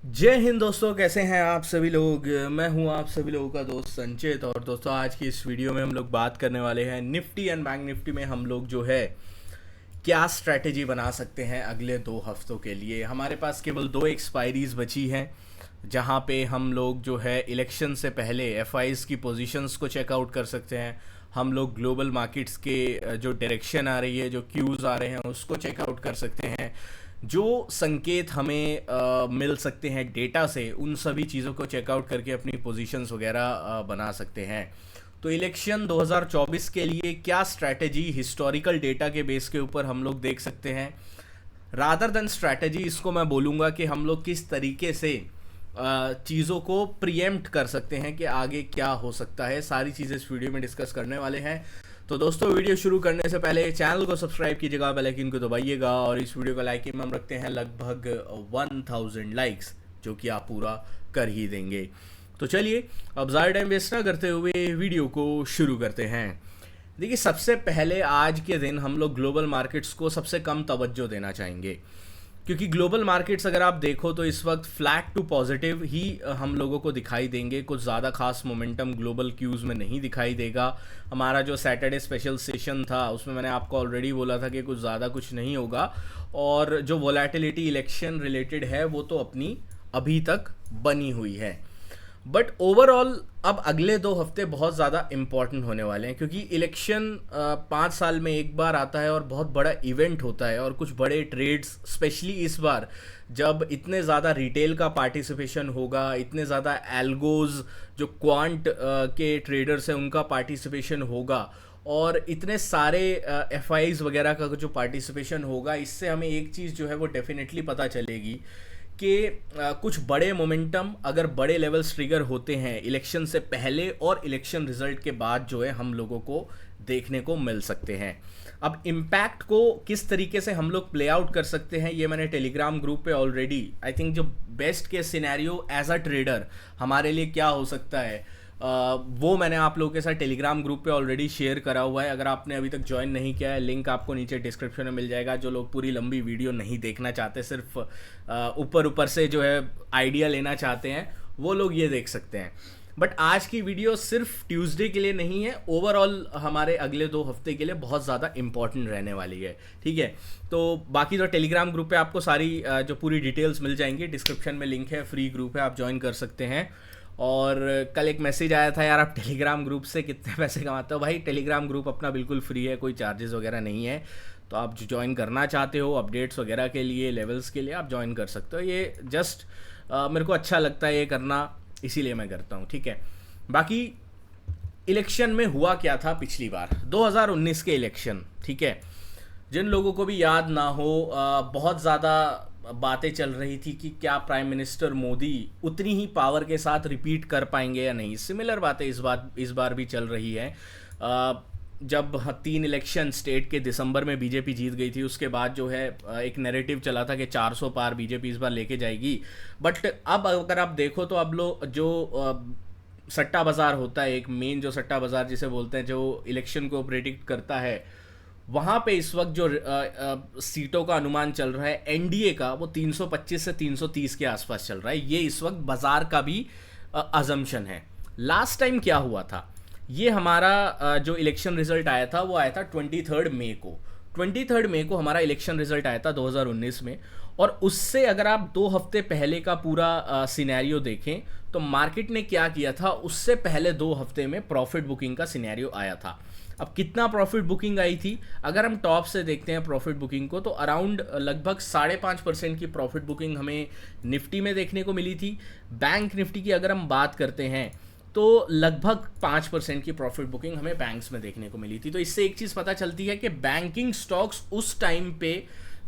जय हिंद दोस्तों, कैसे हैं आप सभी लोग। मैं हूं आप सभी लोगों का दोस्त संचित। और दोस्तों, आज की इस वीडियो में हम लोग बात करने वाले हैं निफ्टी एंड बैंक निफ्टी में हम लोग जो है क्या स्ट्रैटेजी बना सकते हैं अगले 2 हफ्तों के लिए। हमारे पास केवल 2 एक्सपायरीज बची हैं, जहां पे हम लोग जो है इलेक्शन से पहले एफआईज की पोजीशंस को चेकआउट कर सकते हैं। हम लोग ग्लोबल मार्केट्स के जो डायरेक्शन आ रही है, जो क्यूज़ आ रहे हैं, उसको चेकआउट कर सकते हैं। जो संकेत हमें मिल सकते हैं डेटा से, उन सभी चीज़ों को चेकआउट करके अपनी पोजीशंस वगैरह बना सकते हैं। तो इलेक्शन 2024 के लिए क्या स्ट्रैटेजी हिस्टोरिकल डेटा के बेस के ऊपर हम लोग देख सकते हैं। रादर देन स्ट्रैटेजी, इसको मैं बोलूँगा कि हम लोग किस तरीके से चीज़ों को प्रीएम्प्ट कर सकते हैं कि आगे क्या हो सकता है। सारी चीज़ें इस वीडियो में डिस्कस करने वाले हैं। तो दोस्तों, वीडियो शुरू करने से पहले चैनल को सब्सक्राइब कीजिएगा, बेल आइकन को दबाइएगा और इस वीडियो का लाइक हम रखते हैं लगभग 1000 लाइक्स, जो कि आप पूरा कर ही देंगे। तो चलिए, अब ज़्यादा टाइम वेस्ट ना करते हुए वीडियो को शुरू करते हैं। देखिए, सबसे पहले आज के दिन हम लोग ग्लोबल मार्केट्स को सबसे कम तवज्जो देना चाहेंगे, क्योंकि ग्लोबल मार्केट्स अगर आप देखो तो इस वक्त फ्लैट टू पॉजिटिव ही हम लोगों को दिखाई देंगे। कुछ ज़्यादा खास मोमेंटम ग्लोबल क्यूज़ में नहीं दिखाई देगा। हमारा जो सैटरडे स्पेशल सेशन था, उसमें मैंने आपको ऑलरेडी बोला था कि कुछ ज़्यादा कुछ नहीं होगा। और जो वोलेटिलिटी इलेक्शन रिलेटेड है, वो तो अपनी अभी तक बनी हुई है। बट ओवरऑल अब अगले 2 हफ्ते बहुत ज़्यादा इम्पॉर्टेंट होने वाले हैं, क्योंकि इलेक्शन 5 साल में एक बार आता है और बहुत बड़ा इवेंट होता है। और कुछ बड़े ट्रेड्स, स्पेशली इस बार जब इतने ज़्यादा रिटेल का पार्टिसिपेशन होगा, इतने ज़्यादा एल्गोज जो क्वांट के ट्रेडर्स हैं उनका पार्टिसिपेशन होगा, और इतने सारे एफ आईज वगैरह का जो पार्टिसिपेशन होगा, इससे हमें एक चीज़ जो है वो डेफिनेटली पता चलेगी कि कुछ बड़े मोमेंटम, अगर बड़े लेवल्स ट्रिगर होते हैं इलेक्शन से पहले और इलेक्शन रिजल्ट के बाद, जो है हम लोगों को देखने को मिल सकते हैं। अब इम्पैक्ट को किस तरीके से हम लोग प्ले आउट कर सकते हैं, ये मैंने टेलीग्राम ग्रुप पे ऑलरेडी, आई थिंक जो best case scenario as a trader हमारे लिए क्या हो सकता है, वो मैंने आप लोगों के साथ टेलीग्राम ग्रुप पे ऑलरेडी शेयर करा हुआ है। अगर आपने अभी तक ज्वाइन नहीं किया है, लिंक आपको नीचे डिस्क्रिप्शन में मिल जाएगा। जो लोग पूरी लंबी वीडियो नहीं देखना चाहते, सिर्फ ऊपर ऊपर से जो है आइडिया लेना चाहते हैं, वो लोग ये देख सकते हैं। बट आज की वीडियो सिर्फ ट्यूसडे के लिए नहीं है, ओवरऑल हमारे अगले 2 हफ्ते के लिए बहुत ज़्यादा इंपॉर्टेंट रहने वाली है। ठीक है, तो बाकी जो टेलीग्राम ग्रुप पे आपको सारी जो पूरी डिटेल्स मिल जाएंगी, डिस्क्रिप्शन में लिंक है, फ्री ग्रुप है, आप ज्वाइन कर सकते हैं। और कल एक मैसेज आया था, यार आप टेलीग्राम ग्रुप से कितने पैसे कमाते हो। भाई, टेलीग्राम ग्रुप अपना बिल्कुल फ्री है, कोई चार्जेस वगैरह नहीं है। तो आप जो ज्वाइन करना चाहते हो अपडेट्स वगैरह के लिए, लेवल्स के लिए, आप ज्वाइन कर सकते हो। ये जस्ट मेरे को अच्छा लगता है ये करना, इसीलिए मैं करता हूँ। ठीक है, बाकी इलेक्शन में हुआ क्या था पिछली बार, 2019 के इलेक्शन। ठीक है, जिन लोगों को भी याद ना हो, बहुत ज़्यादा बातें चल रही थी कि क्या प्राइम मिनिस्टर मोदी उतनी ही पावर के साथ रिपीट कर पाएंगे या नहीं। सिमिलर बातें इस बार भी चल रही हैं। जब 3 इलेक्शन स्टेट के दिसंबर में बीजेपी जीत गई थी, उसके बाद जो है एक नैरेटिव चला था कि 400 पार बीजेपी इस बार लेके जाएगी। बट अब अगर आप देखो तो अब लोग जो सट्टा बाज़ार होता है, एक मेन जो सट्टा बाज़ार जिसे बोलते हैं, जो इलेक्शन को प्रेडिक्ट करता है, वहाँ पे इस वक्त जो सीटों का अनुमान चल रहा है एनडीए का, वो 325 से 330 के आसपास चल रहा है। ये इस वक्त बाजार का भी अजम्पशन है। लास्ट टाइम क्या हुआ था, ये हमारा जो इलेक्शन रिजल्ट आया था, वो आया था 23 मई को। 23 मई को हमारा इलेक्शन रिजल्ट आया था 2019 में। और उससे अगर आप 2 हफ्ते पहले का पूरा सिनेरियो देखें, तो मार्केट ने क्या किया था, उससे पहले 2 हफ्ते में प्रॉफिट बुकिंग का सिनेरियो आया था। अब कितना प्रॉफिट बुकिंग आई थी, अगर हम टॉप से देखते हैं प्रॉफिट बुकिंग को, तो अराउंड लगभग 5.5% की प्रॉफिट बुकिंग हमें निफ्टी में देखने को मिली थी। बैंक निफ्टी की अगर हम बात करते हैं, तो लगभग 5% की प्रॉफिट बुकिंग हमें बैंक्स में देखने को मिली थी। तो इससे एक चीज़ पता चलती है कि बैंकिंग स्टॉक्स उस टाइम पे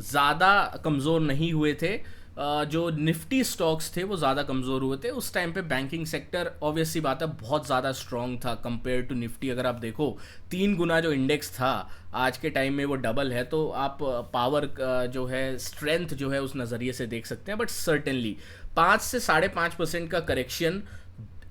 ज़्यादा कमज़ोर नहीं हुए थे। जो निफ्टी स्टॉक्स थे वो ज़्यादा कमज़ोर हुए थे उस टाइम पे। बैंकिंग सेक्टर ऑब्वियस सी बात है बहुत ज़्यादा स्ट्रॉन्ग था कंपेयर टू निफ्टी। अगर आप देखो 3 गुना जो इंडेक्स था, आज के टाइम में वो डबल है। तो आप पावर जो है, स्ट्रेंथ जो है, उस नज़रिए से देख सकते हैं। बट सर्टेनली 5 से 5.5% का करेक्शन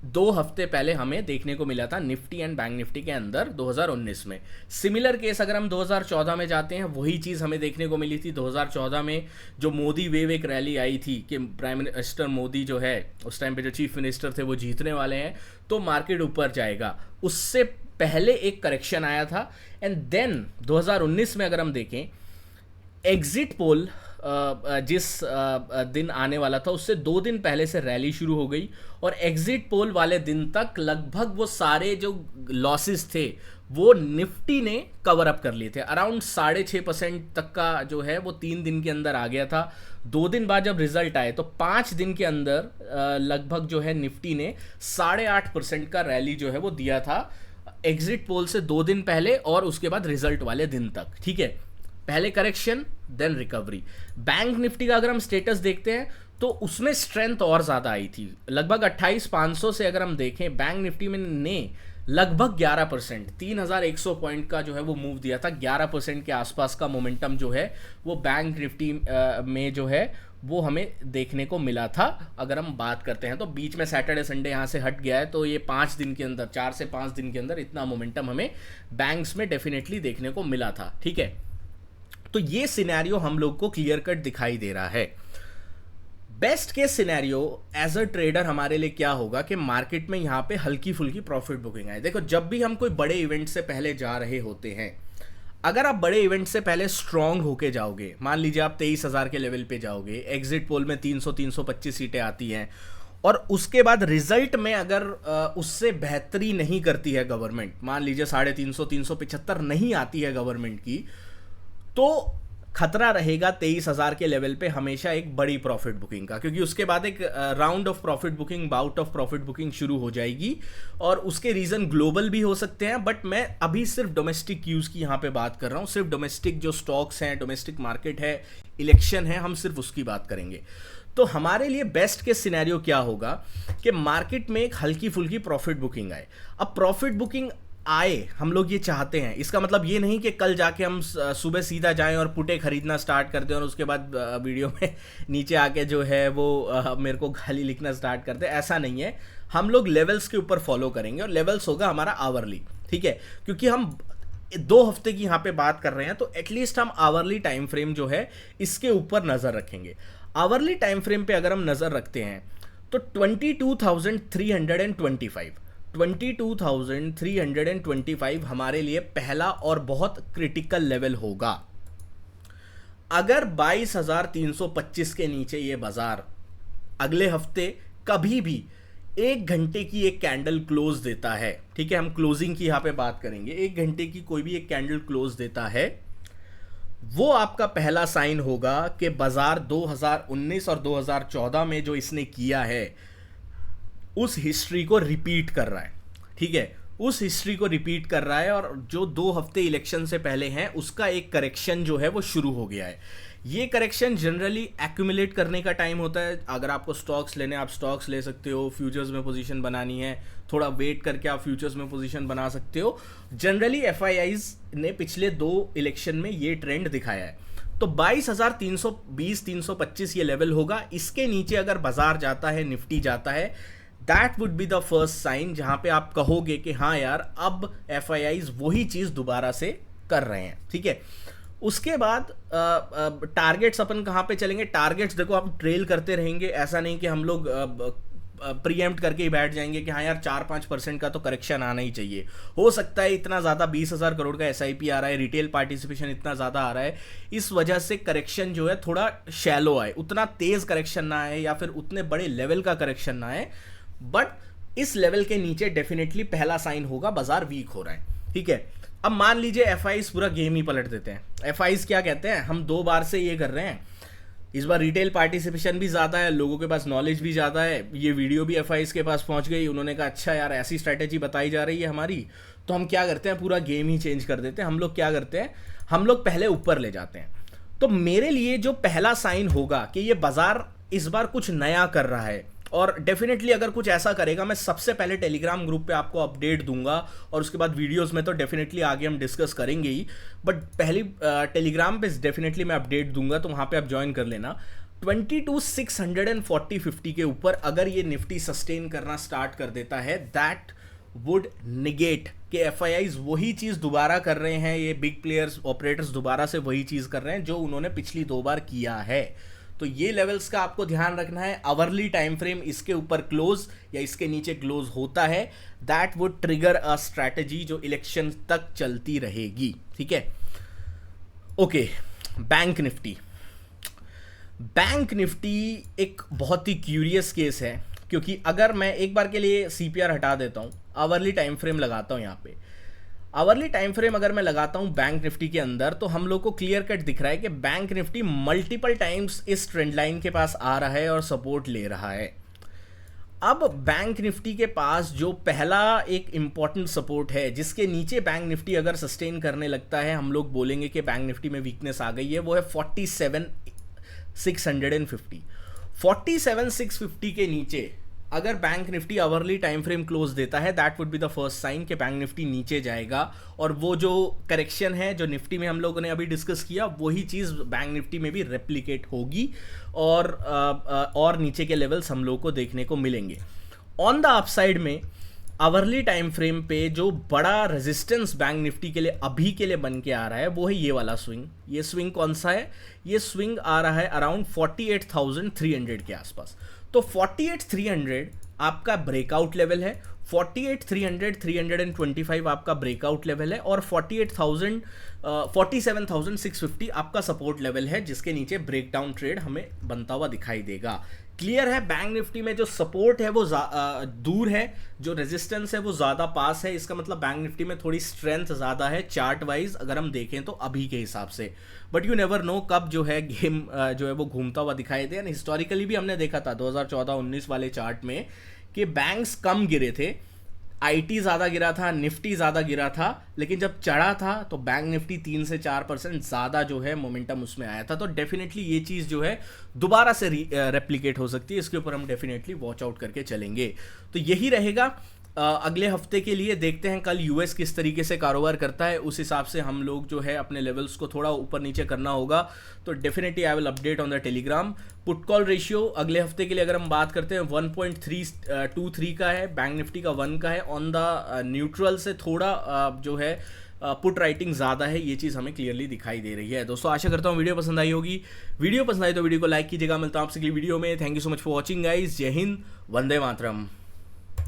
2 हफ्ते पहले हमें देखने को मिला था निफ्टी एंड बैंक निफ्टी के अंदर 2019 में। सिमिलर केस अगर हम 2014 में जाते हैं, वही चीज़ हमें देखने को मिली थी 2014 में, जो मोदी वेव एक रैली आई थी कि प्राइम मिनिस्टर मोदी जो है उस टाइम पे जो चीफ मिनिस्टर थे वो जीतने वाले हैं तो मार्केट ऊपर जाएगा। उससे पहले एक करेक्शन आया था एंड देन 2019 में अगर हम देखें, एग्जिट पोल जिस दिन आने वाला था उससे 2 दिन पहले से रैली शुरू हो गई और एग्जिट पोल वाले दिन तक लगभग वो सारे जो लॉसेस थे वो निफ्टी ने कवर अप कर लिए थे। अराउंड 6.5% तक का जो है वो 3 दिन के अंदर आ गया था। 2 दिन बाद जब रिजल्ट आए तो 5 दिन के अंदर लगभग जो है निफ्टी ने 8.5% का रैली जो है वो दिया था एग्जिट पोल से 2 दिन पहले और उसके बाद रिजल्ट वाले दिन तक। ठीक है, पहले correction then recovery. Bank Nifty का अगर हम स्टेटस देखते हैं तो उसमें स्ट्रेंथ और ज़्यादा आई थी। लगभग 28,500 से अगर हम देखें, बैंक निफ्टी में ने लगभग 11%, 3,100 पॉइंट का जो है वो मूव दिया था। 11% के आसपास का मोमेंटम जो है वो बैंक निफ्टी में जो है वो हमें देखने को मिला था। अगर हम बात करते हैं तो बीच में सैटरडे संडे यहाँ से हट गया है, तो ये 5 दिन के अंदर, 4 से 5 दिन के अंदर इतना मोमेंटम हमें बैंक्स में डेफिनेटली देखने को मिला था। ठीक है, तो ये सिनेरियो हम लोग को क्लियर कट दिखाई दे रहा है। Best case scenario as a trader हमारे लिए क्या होगा कि मार्केट में यहाँ पे हल्की फुल्की प्रॉफिट बुकिंग आए। देखो, जब भी हम कोई बड़े इवेंट से पहले जा रहे होते हैं, अगर आप बड़े इवेंट से पहले स्ट्रांग होके जाओगे, मान लीजिए आप 23,000 के लेवल पे जाओगे, एग्जिट पोल में 300-325 सीटें आती हैं और उसके बाद रिजल्ट में अगर उससे बेहतरी नहीं करती है गवर्नमेंट, मान लीजिए 350, 375 नहीं आती है गवर्नमेंट की, तो खतरा रहेगा 23,000 के लेवल पे हमेशा एक बड़ी प्रॉफिट बुकिंग का, क्योंकि उसके बाद एक round of profit booking, bout of profit booking शुरू हो जाएगी और उसके रीजन ग्लोबल भी हो सकते हैं। बट मैं अभी सिर्फ डोमेस्टिक यूज की यहाँ पे बात कर रहा हूँ, सिर्फ डोमेस्टिक जो स्टॉक्स हैं, डोमेस्टिक मार्केट है, इलेक्शन है, हम सिर्फ उसकी बात करेंगे। तो हमारे लिए बेस्ट के सिनेरियो क्या होगा कि मार्केट में एक हल्की फुल्की प्रॉफिट बुकिंग आए। अब प्रॉफिट बुकिंग आए, हम लोग ये चाहते हैं, इसका मतलब ये नहीं कि कल जाके हम सुबह सीधा जाएं और पुटे खरीदना स्टार्ट कर दें और उसके बाद वीडियो में नीचे आके जो है वो मेरे को गाली लिखना स्टार्ट कर दें। ऐसा नहीं है, हम लोग लेवल्स के ऊपर फॉलो करेंगे और लेवल्स होगा हमारा आवरली। ठीक है, क्योंकि हम 2 हफ्ते की यहाँ पे बात कर रहे हैं तो एटलीस्ट हम आवरली टाइम फ्रेम जो है इसके ऊपर नज़र रखेंगे। आवरली टाइम फ्रेम पे अगर हम नज़र रखते हैं तो 22,325 हमारे लिए पहला और बहुत क्रिटिकल लेवल होगा। अगर 22,325 के नीचे ये बाजार अगले हफ्ते कभी भी 1 घंटे की एक कैंडल क्लोज देता है, ठीक है, हम क्लोजिंग की यहां पे बात करेंगे, 1 घंटे की कोई भी एक कैंडल क्लोज देता है, वो आपका पहला साइन होगा कि बाजार 2019 और 2014 में जो इसने किया है उस हिस्ट्री को रिपीट कर रहा है। ठीक है, उस हिस्ट्री को रिपीट कर रहा है और जो 2 हफ्ते इलेक्शन से पहले हैं उसका एक करेक्शन जो है वो शुरू हो गया है। ये करेक्शन जनरली एक्यूमुलेट करने का टाइम होता है। अगर आपको स्टॉक्स लेने, आप स्टॉक्स ले सकते हो, फ्यूचर्स में पोजीशन बनानी है, थोड़ा वेट करके आप फ्यूचर्स में पोजीशन बना सकते हो। जनरली एफआईआईज ने पिछले 2 इलेक्शन में ये ट्रेंड दिखाया है। तो 22,320-325 ये लेवल होगा। इसके नीचे अगर बाजार जाता है, निफ्टी जाता है, that would be the first sign जहां पे आप कहोगे कि हाँ यार, अब एफआईआईज वही चीज दोबारा से कर रहे हैं। ठीक है, उसके बाद टारगेट्स अपन कहाँ पे चलेंगे? टारगेट्स देखो, आप ट्रेल करते रहेंगे, ऐसा नहीं कि हम लोग प्रीएम्प्ट करके ही बैठ जाएंगे कि हाँ यार 4-5% का तो करेक्शन आना ही चाहिए। हो सकता है इतना ज़्यादा 20,000 करोड़ का एसआईपी आ रहा है, रिटेल पार्टिसिपेशन इतना ज़्यादा आ रहा है, इस वजह से करेक्शन जो है थोड़ा शैलो आए, उतना तेज़ करेक्शन ना आए या फिर उतने बड़े लेवल का करेक्शन ना आए। बट इस लेवल के नीचे डेफिनेटली पहला साइन होगा बाजार वीक हो रहा है। ठीक है, अब मान लीजिए एफआईज पूरा गेम ही पलट देते हैं। एफआईज क्या कहते हैं, हम 2 बार से ये कर रहे हैं, इस बार रिटेल पार्टिसिपेशन भी ज़्यादा है, लोगों के पास नॉलेज भी ज़्यादा है, ये वीडियो भी एफआईज के पास पहुंच गई, उन्होंने कहा अच्छा यार ऐसी स्ट्रैटेजी बताई जा रही है हमारी, तो हम क्या करते हैं, पूरा गेम ही चेंज कर देते हैं। हम लोग क्या करते हैं, हम लोग पहले ऊपर ले जाते हैं। तो मेरे लिए जो पहला साइन होगा कि ये बाजार इस बार कुछ नया कर रहा है, और डेफिनेटली अगर कुछ ऐसा करेगा, मैं सबसे पहले टेलीग्राम ग्रुप पे आपको अपडेट दूंगा और उसके बाद वीडियोस में तो डेफिनेटली आगे हम डिस्कस करेंगे ही, बट पहली टेलीग्राम पे डेफिनेटली मैं अपडेट दूंगा, तो वहाँ पे आप ज्वाइन कर लेना। 22,640-50 के ऊपर अगर ये निफ्टी सस्टेन करना स्टार्ट कर देता है, दैट वुड निगेट कि एफआईआईज वही चीज़ दोबारा कर रहे हैं, ये बिग प्लेयर्स ऑपरेटर्स दोबारा से वही चीज़ कर रहे हैं जो उन्होंने पिछली 2 बार किया है। तो ये लेवल्स का आपको ध्यान रखना है। आवरली टाइम फ्रेम इसके ऊपर क्लोज या इसके नीचे क्लोज होता है, that would trigger a strategy जो इलेक्शन तक चलती रहेगी। ठीक है, ओके। बैंक निफ्टी एक बहुत ही क्यूरियस केस है, क्योंकि अगर मैं एक बार के लिए सीपीआर हटा देता हूं, आवरली टाइम फ्रेम लगाता हूं, यहाँ पे आवरली टाइम फ्रेम अगर मैं लगाता हूं बैंक निफ्टी के अंदर, तो हम लोग को क्लियर कट दिख रहा है कि बैंक निफ्टी मल्टीपल टाइम्स इस ट्रेंड लाइन के पास आ रहा है और सपोर्ट ले रहा है। अब बैंक निफ्टी के पास जो पहला एक इंपॉर्टेंट सपोर्ट है, जिसके नीचे बैंक निफ्टी अगर सस्टेन करने लगता है, हम लोग बोलेंगे कि बैंक निफ्टी में वीकनेस आ गई है, वो है 47,650। 47,650 के नीचे अगर bank Nifty hourly time frame close देता है, that would be the first sign कि बैंक निफ्टी नीचे जाएगा, और वो जो करेक्शन है जो निफ्टी में हम लोगों ने अभी डिस्कस किया, वही चीज़ बैंक निफ्टी में भी रेप्लिकेट होगी और नीचे के लेवल्स हम लोग को देखने को मिलेंगे। ऑन द अपसाइड में आवरली टाइम फ्रेम पे जो बड़ा रेजिस्टेंस बैंक निफ्टी के लिए अभी के लिए बन के आ रहा है, वो है ये वाला स्विंग। ये स्विंग कौन सा है? ये स्विंग आ रहा है अराउंड 48,300 के आसपास। तो 48,300 आपका ब्रेकआउट लेवल है, 48,300 325 आपका ब्रेकआउट लेवल है, और 47,650 आपका सपोर्ट लेवल है, जिसके नीचे ब्रेकडाउन ट्रेड हमें बनता हुआ दिखाई देगा। क्लियर है, बैंक निफ्टी में जो सपोर्ट है वो दूर है, जो रेजिस्टेंस है वो ज़्यादा पास है। इसका मतलब बैंक निफ्टी में थोड़ी स्ट्रेंथ ज़्यादा है चार्ट वाइज अगर हम देखें तो अभी के हिसाब से। बट यू नेवर नो कब जो है गेम जो है वो घूमता हुआ दिखाई दे। हिस्टोरिकली भी हमने देखा था 2014-19 वाले चार्ट में कि बैंक्स कम गिरे थे, आईटी ज़्यादा गिरा था, निफ्टी ज़्यादा गिरा था, लेकिन जब चढ़ा था तो बैंक निफ्टी 3 से 4% ज़्यादा जो है मोमेंटम उसमें आया था। तो डेफिनेटली ये चीज़ जो है दोबारा से रेप्लिकेट हो सकती है, इसके ऊपर हम डेफिनेटली वॉच आउट करके चलेंगे। तो यही रहेगा अगले हफ्ते के लिए। देखते हैं कल यूएस किस तरीके से कारोबार करता है, उस हिसाब से हम लोग जो है अपने लेवल्स को थोड़ा ऊपर नीचे करना होगा। तो definitely I will update on the Telegram. Put call ratio अगले हफ्ते के लिए अगर हम बात करते हैं 1.323 का है, बैंक निफ्टी का 1 का है। ऑन द न्यूट्रल से थोड़ा जो है पुट राइटिंग ज़्यादा है, ये चीज़ हमें क्लियरली दिखाई दे रही है। दोस्तों आशा करता हूँ वीडियो पसंद आई होगी। वीडियो पसंद आई तो वीडियो को लाइक कीजिएगा। मिलता हूँ आपसे अगली वीडियो में। Thank you so much for watching guys. जय हिंद, वंदे मातरम।